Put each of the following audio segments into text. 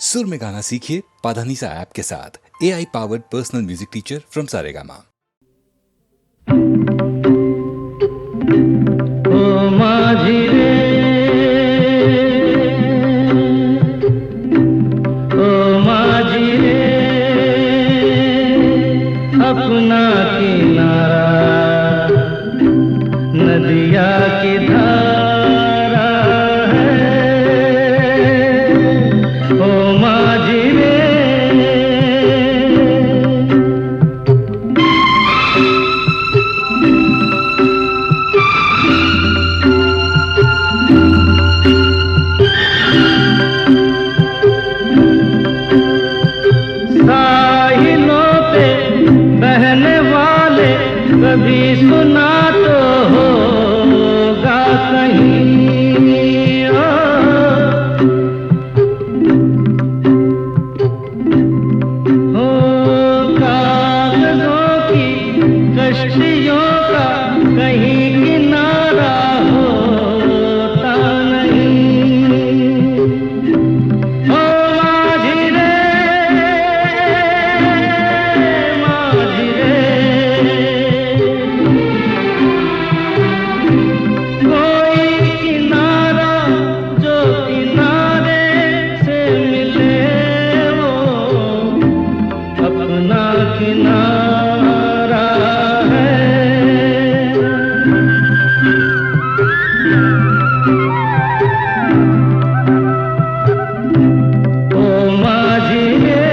सुर में गाना सीखिए पाधानीसा ऐप के साथ। AI powered personal music teacher from Saregama. ओ माझी रे, ओ माझी रे, अपना किनारा नदिया की धारा है। ओ माझी रे, साहिलों पे बहने वाले कभी सुना तो होगा कहीं। हो कागजों की कश्तियों का कहीं किनारा होता नहीं। ओ माझी रे, माझी रे, कोई किनारा जो किनारे से मिले वो अपना किनारा है। ओ माझी रे,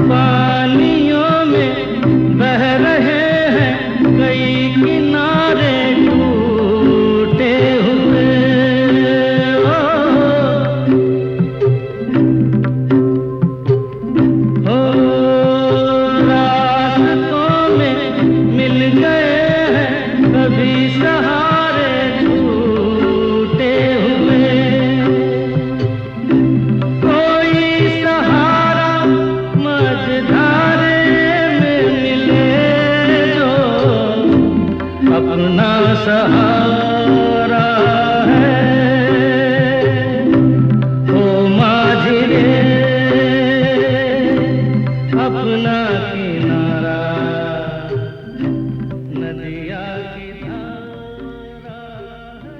पानियों में बह रहे हैं कई किनारे टूटे हुए। हो रास्तों में मिल गए हैं कभी सहारे छूटे हुए। कोई सहारा मझधारे में मिले जो अपना सहारा है। ओ माझी रे, अपना किनारा नदिया की धारा है।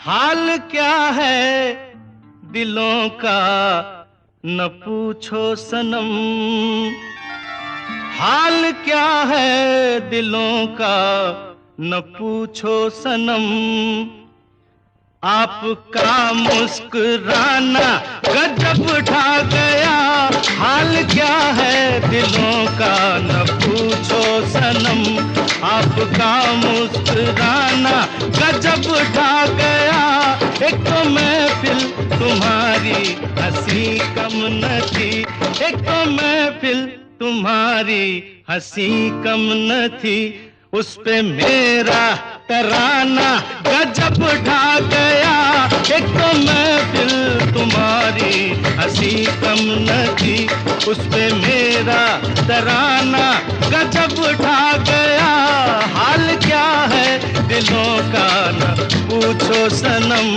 हाल क्या है दिलों का न पूछो सनम। हाल क्या है दिलों का न पूछो सनम। आपका मुस्कुराना गजब ढा गया। हाल क्या है दिलों का न पूछो सनम। आपका मुस्कुराना गजब ढा गया। एक तो महफिल तुम्हारी हंसी कम न थी। एक तो महफिल तुम्हारी हंसी कम न थी। उस पे मेरा तराना गजब ढा गया। एक तो महफिल तुम्हारी हंसी कम न थी। उस पे मेरा तराना गजब ढा गया। हाल क्या है दिलों का न पूछो सनम।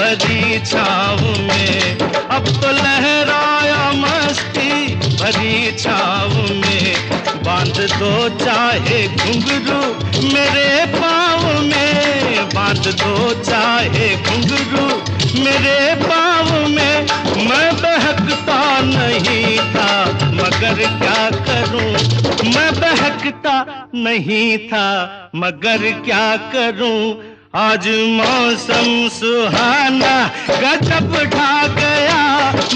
भरी छाँव में, अब तो लहराया मस्ती भरी छाँव में। बांध दो चाहे घुंघरू मेरे पाँव में, बांध दो चाहे घुंघरू मेरे पाँव में। मैं बहकता नहीं था मगर क्या करूं, मैं बहकता नहीं था मगर क्या करूं। आज मौसम सुहाना गजब ढा गया,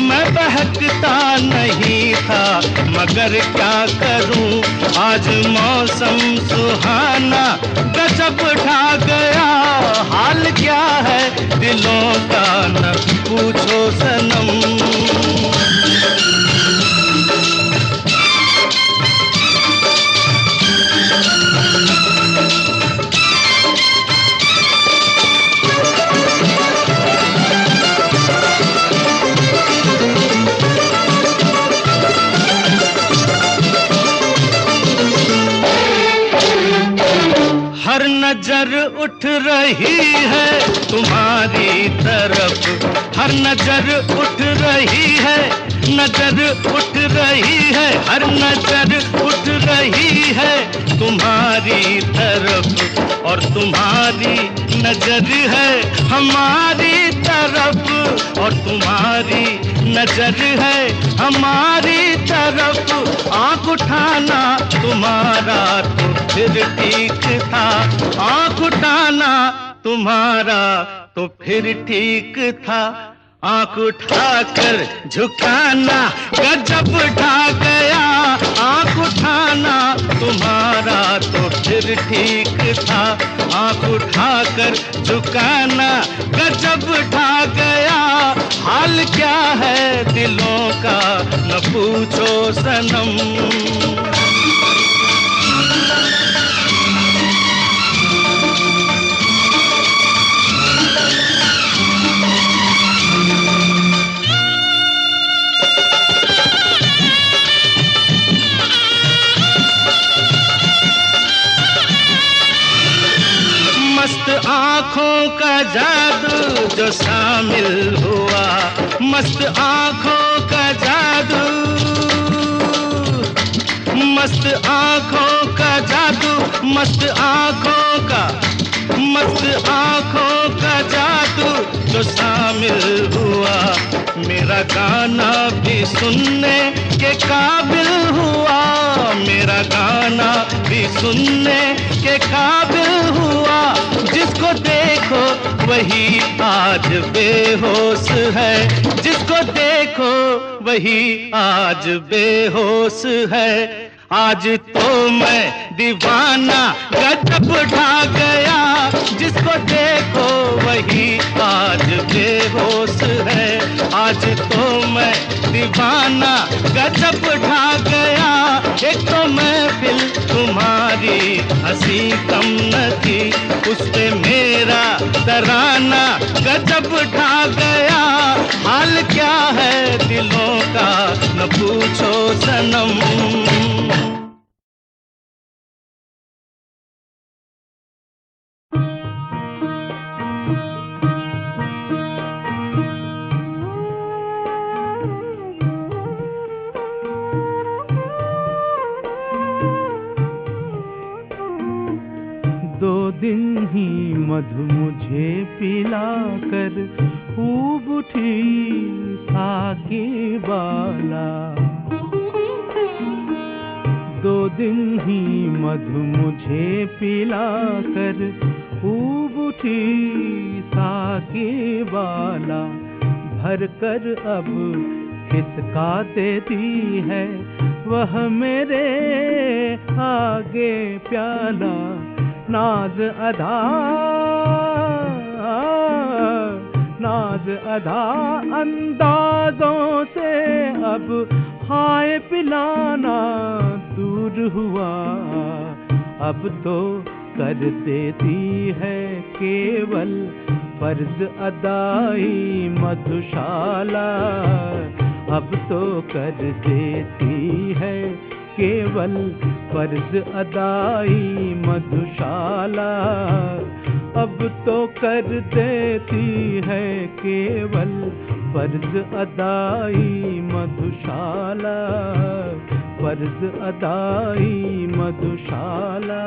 मैं बहकता नहीं था मगर क्या करूं। आज मौसम सुहाना गजब ढा गया, हाल क्या है दिलों का न पूछो सनम। हर नजर उठ रही है तुम्हारी तरफ, हर नजर उठ रही है, नजर उठ रही है, हर नजर उठ रही है तुम्हारी तरफ। और तुम्हारी नजर है हमारी तरफ, और तुम्हारी नजर है हमारी तरफ। आँख उठाना तुम्हारा तो फिर ठीक था, आँख उठाना तुम्हारा तो फिर ठीक था। आँख उठाकर झुकाना गजब ढा गया, आँख उठाना तुम्हारा तो फिर ठीक था। आँख उठाकर झुकाना गजब ढा गया, हाल क्या है दिलों का न पूछो सनम। मस्त आँखों का जादू जो शामिल हुआ, मस्त आँखों का जादू, मस्त आँखों का जादू, मस्त आँखों का, मस्त आँखों का जादू जो शामिल हुआ। मेरा गाना भी सुनने के काबिल हुआ, मेरा गाना भी सुनने के काबिल हुआ। जिसको देखो वही आज बेहोश है, जिसको देखो वही आज बेहोश है। आज तो मैं दीवाना गजब ढा गया, जिसको देखो वही आज बेहोश है। आज तो मैं दीवाना गजब ढा गया, एक तो महफिल तुम्हारी हंसी कम न थी, उस पे मेरा तराना गजब ढा गया। हाल क्या है दिलों का न पूछो सनम। दिन ही मधु मुझे पिलाकर खूब उठी साके वाला, 2 दिन ही मधु मुझे पिलाकर खूब उठी साके वाला। भर कर अब किसका देती है वह मेरे आगे प्याला। नाज अदा, नाज अदा अंदाजों से अब हाय पिलाना दूर हुआ। अब तो कर देती है केवल फर्ज अदाई मधुशाला। अब तो कर देती है केवल फर्ज अदाई मधुशाला। अब तो कर देती है केवल फर्ज अदाई मधुशाला, फर्ज अदाई मधुशाला।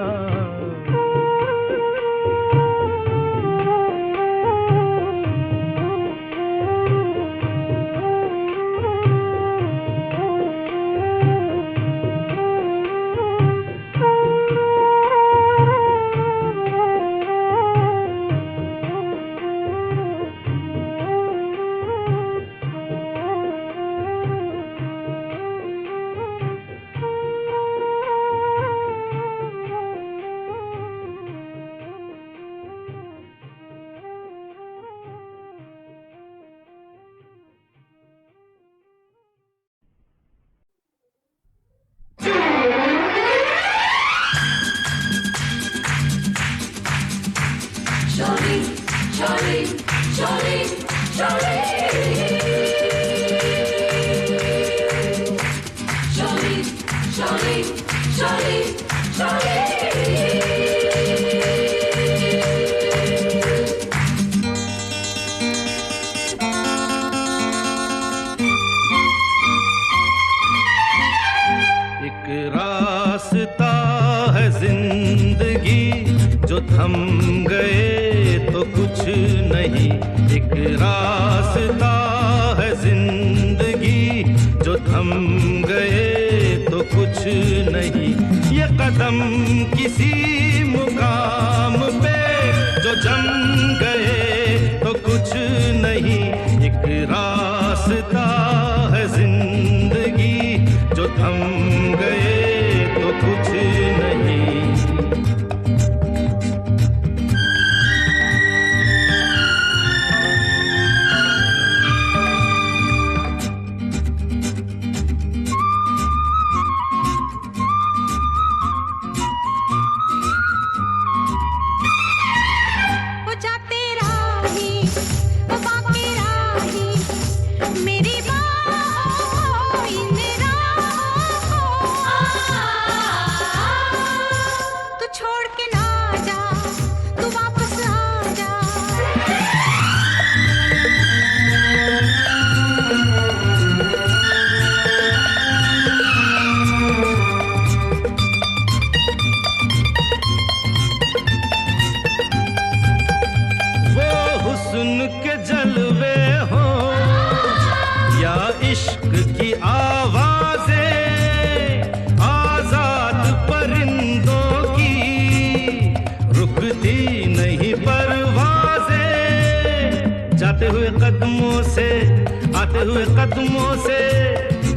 जो थम गए तो कुछ नहीं, एक रास्ता है जिंदगी जो थम गए तो कुछ नहीं। ये कदम किसी मुकाम पे जो जम गए तो कुछ नहीं, एक रास्ता है जिंदगी जो थम गए तो कुछ नहीं। आते हुए कदमों से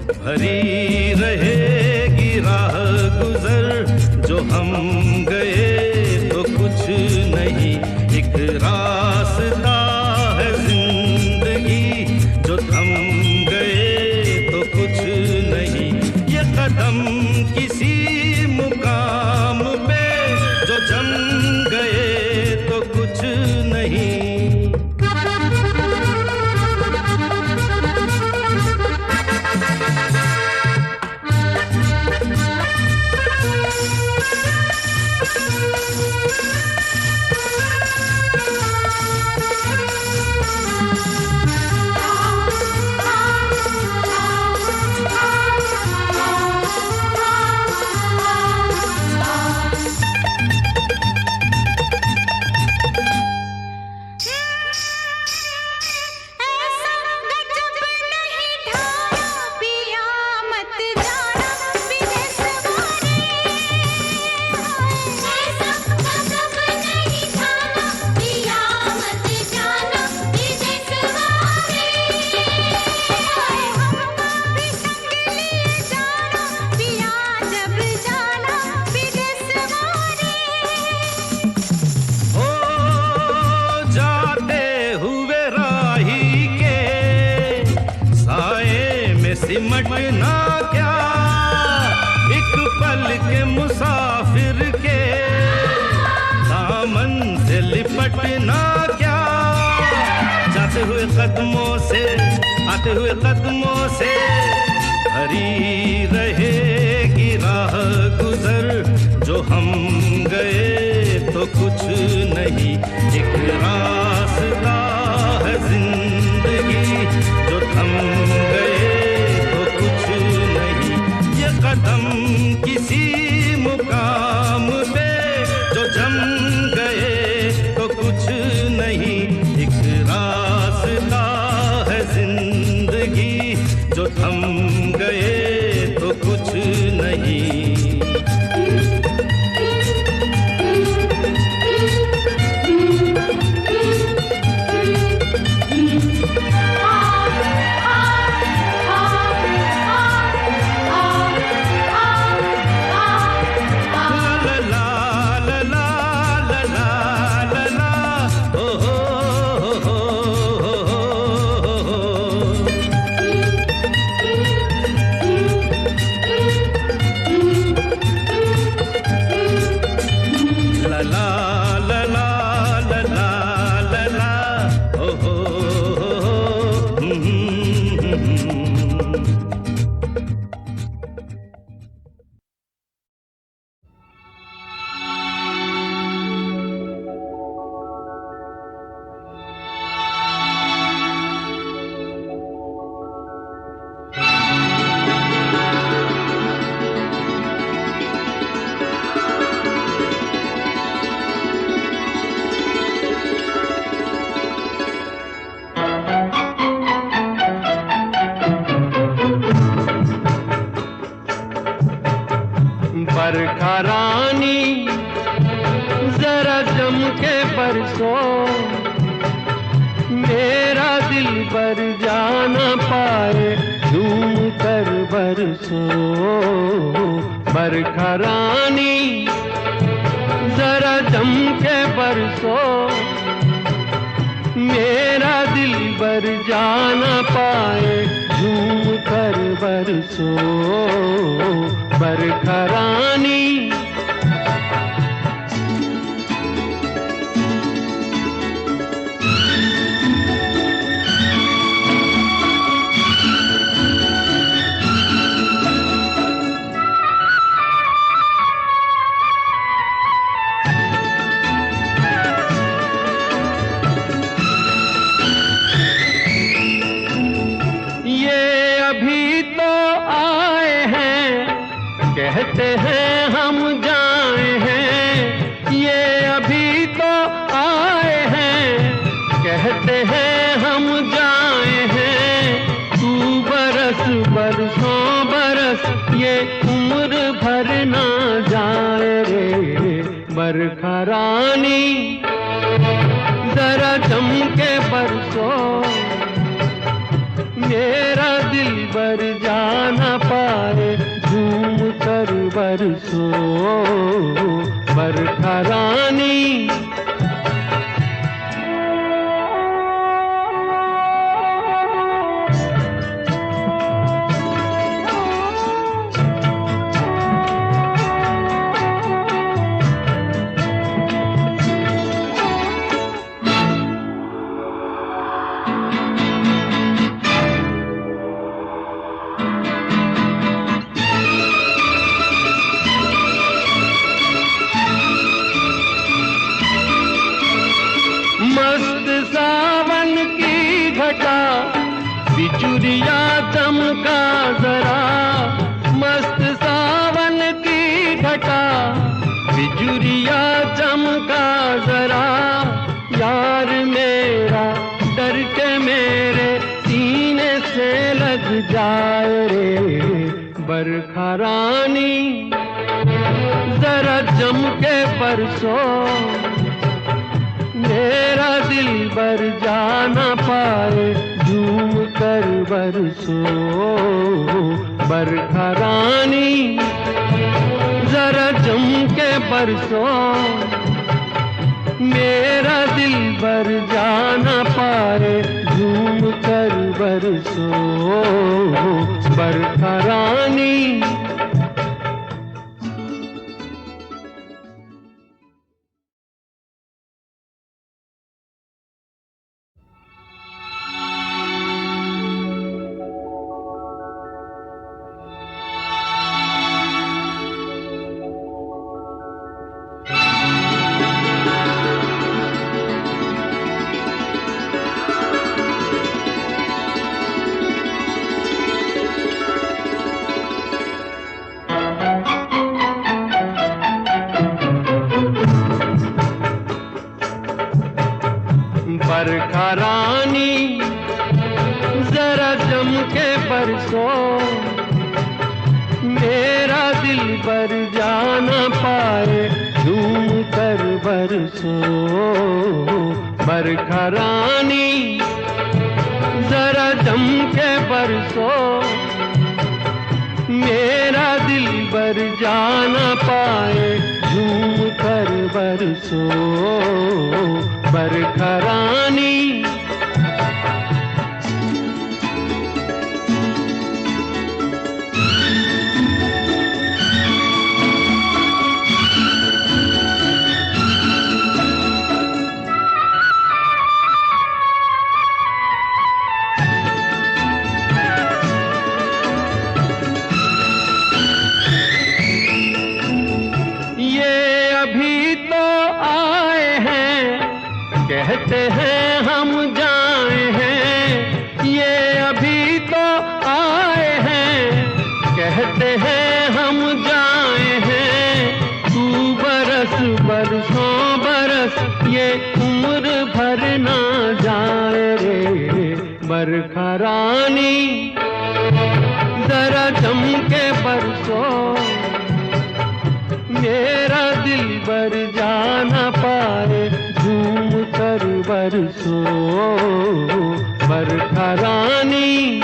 भरी रहेगी राह गुजर, जो हम गए तो कुछ नहीं, एक रास्ता है जिंदगी जो थम गए तो कुछ नहीं। ये कदम किसी मुकाम पे जो जम गए तो कुछ नहीं। सिमटना क्या एक पल के मुसाफिर के दामन से लिपटना क्या। जाते हुए कदमों से आते हुए कदमों से भरी रहेगी राह गुजर, जो हम गए तो कुछ नहीं, एक रास्ता है जिंदगी, जो थम गए तो कुछ नहीं, ये कदम किसी मुकाम पे जो जम गए तो कुछ नहीं, एक रास्ता है जिंदगी, जो थम गए तो कुछ नहीं। बरखा रानी जरा जम के बरसो, मेरा दिल पर जाना पाए झूम कर बरसो। बरखा रानी जरा जम के बरसो, मेरा दिल पर जाना पाए झूम कर बरसो। बरखा रानी कहते हैं हम जाए हैं, ये अभी तो आए हैं, कहते हैं हम जाए हैं। तू बरस बरसों बरस ये उम्र भर ना जाए रे। बरखा रानी जरा जम के बरसो, मेरा दिल बर जाना पाए झूम कर बरसो। बरखा रानी मस्त सावन की घटा बिचुरिया चमका जरा, मस्त सावन की घटा बिचुरिया चमका जरा। यार मेरा डर के मेरे सीने से लग जाए रे। बरखा रानी जरा जम के बरसो, मेरा दिल बर जाना पाए झूम कर बरसो। बरखा रानी जरा जम के बरसो, मेरा दिल बर जाना पाए झूम कर बरसो। बरखा रानी बरखा रानी जरा जम के बरसो, मेरा दिल बर जाना पाए झूम कर बरसो। बरखा रानी जरा जम के बरसो, मेरा दिल बर जाना पाए झूम कर बरसो। बरखा रानी कहते हैं हम जाए हैं, ये अभी तो आए हैं। कहते हैं हम जाए हैं, तू बरस बरसों बरस ये उम्र भर ना जाए रे। बरखा रानी जरा जम के बरसो, मेरा दिल बर जाना पाए झूम कर बरसो। बरखा रानी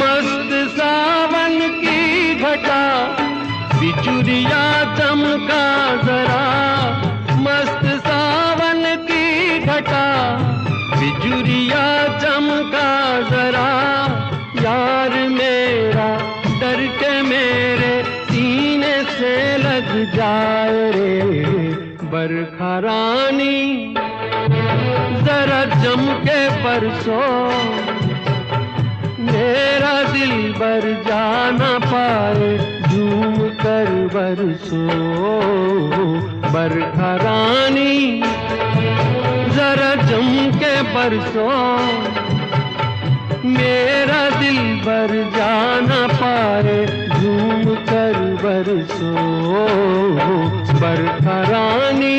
मस्त सावन की घटा बिचुरिया चमका जरा। मस्त सावन की घटा बिचुरिया चमका जरा। यार मेरा डर के मेरे सीने से लग जाए रे। बरखा रानी जरा जम के बरसो, मेरा दिल बर जाना पाए झूम कर बरसो। बरखा रानी जरा जम के बरसो, मेरा दिल बर जाना पाए झूम कर बरसो। बरखा रानी